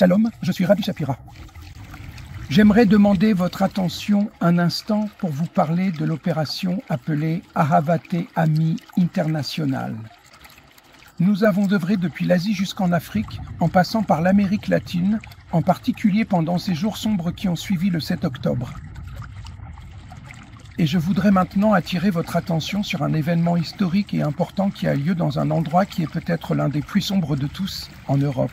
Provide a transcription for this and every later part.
Shalom, je suis Rabbi Shapira. J'aimerais demander votre attention un instant pour vous parler de l'opération appelée Ahavate Ami International. Nous avons œuvré depuis l'Asie jusqu'en Afrique, en passant par l'Amérique latine, en particulier pendant ces jours sombres qui ont suivi le 7 octobre. Et je voudrais maintenant attirer votre attention sur un événement historique et important qui a lieu dans un endroit qui est peut-être l'un des plus sombres de tous, en Europe.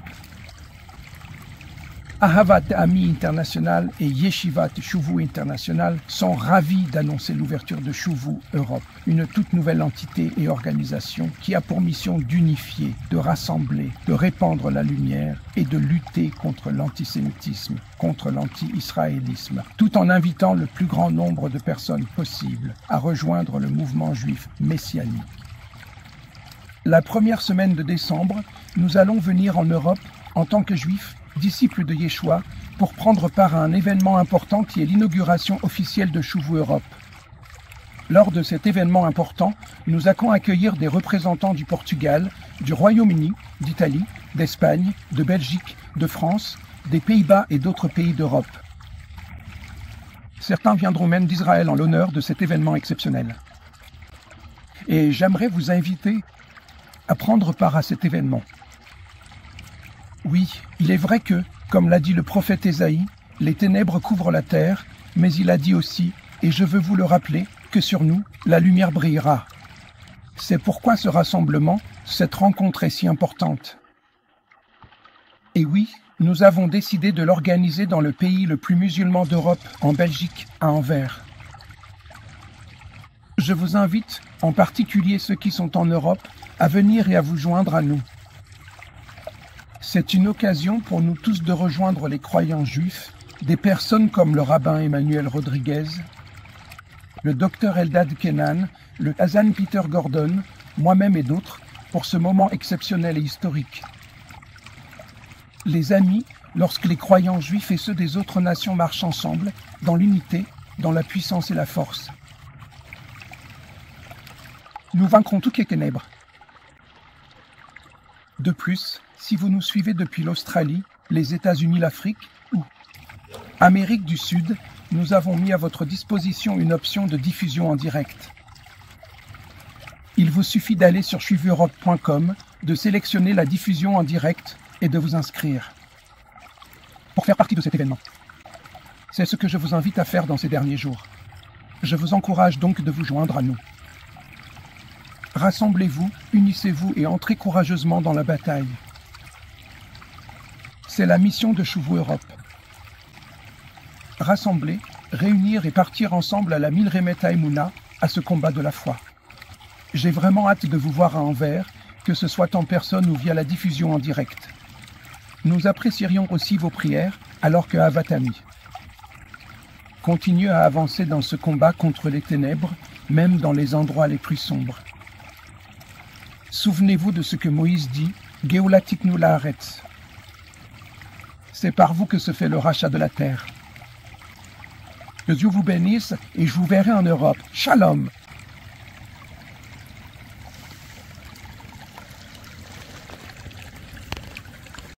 Ahavate Ami International et Yeshivat Shuvu International sont ravis d'annoncer l'ouverture de Shuvu Europe, une toute nouvelle entité et organisation qui a pour mission d'unifier, de rassembler, de répandre la lumière et de lutter contre l'antisémitisme, contre l'anti-israélisme, tout en invitant le plus grand nombre de personnes possible à rejoindre le mouvement juif messianique. La première semaine de décembre, nous allons venir en Europe en tant que juifs, disciples de Yeshua, pour prendre part à un événement important qui est l'inauguration officielle de Shuvu Europe. Lors de cet événement important, nous allons accueillir des représentants du Portugal, du Royaume-Uni, d'Italie, d'Espagne, de Belgique, de France, des Pays-Bas et d'autres pays d'Europe. Certains viendront même d'Israël en l'honneur de cet événement exceptionnel. Et j'aimerais vous inviter à prendre part à cet événement. Oui, il est vrai que, comme l'a dit le prophète Ésaïe, les ténèbres couvrent la terre, mais il a dit aussi, et je veux vous le rappeler, que sur nous, la lumière brillera. C'est pourquoi ce rassemblement, cette rencontre est si importante. Et oui, nous avons décidé de l'organiser dans le pays le plus musulman d'Europe, en Belgique, à Anvers. Je vous invite, en particulier ceux qui sont en Europe, à venir et à vous joindre à nous. C'est une occasion pour nous tous de rejoindre les croyants juifs, des personnes comme le rabbin Emmanuel Rodriguez, le docteur Eldad Kenan, le Hazan Peter Gordon, moi-même et d'autres, pour ce moment exceptionnel et historique. Les amis, lorsque les croyants juifs et ceux des autres nations marchent ensemble, dans l'unité, dans la puissance et la force. Nous vaincrons toutes les ténèbres. De plus, si vous nous suivez depuis l'Australie, les États-Unis, l'Afrique ou Amérique du Sud, nous avons mis à votre disposition une option de diffusion en direct. Il vous suffit d'aller sur shuvueurope.com, de sélectionner la diffusion en direct et de vous inscrire pour faire partie de cet événement. C'est ce que je vous invite à faire dans ces derniers jours. Je vous encourage donc de vous joindre à nous. Rassemblez-vous, unissez-vous et entrez courageusement dans la bataille. C'est la mission de Shuvu Europe. Rassembler, réunir et partir ensemble à la Milremet Haemunah, à ce combat de la foi. J'ai vraiment hâte de vous voir à Anvers, que ce soit en personne ou via la diffusion en direct. Nous apprécierions aussi vos prières, alors que Ahavat Ami. Continuez à avancer dans ce combat contre les ténèbres, même dans les endroits les plus sombres. Souvenez-vous de ce que Moïse dit, Geoula tiknu laaretz. C'est par vous que se fait le rachat de la terre. Que Dieu vous bénisse et je vous verrai en Europe. Shalom!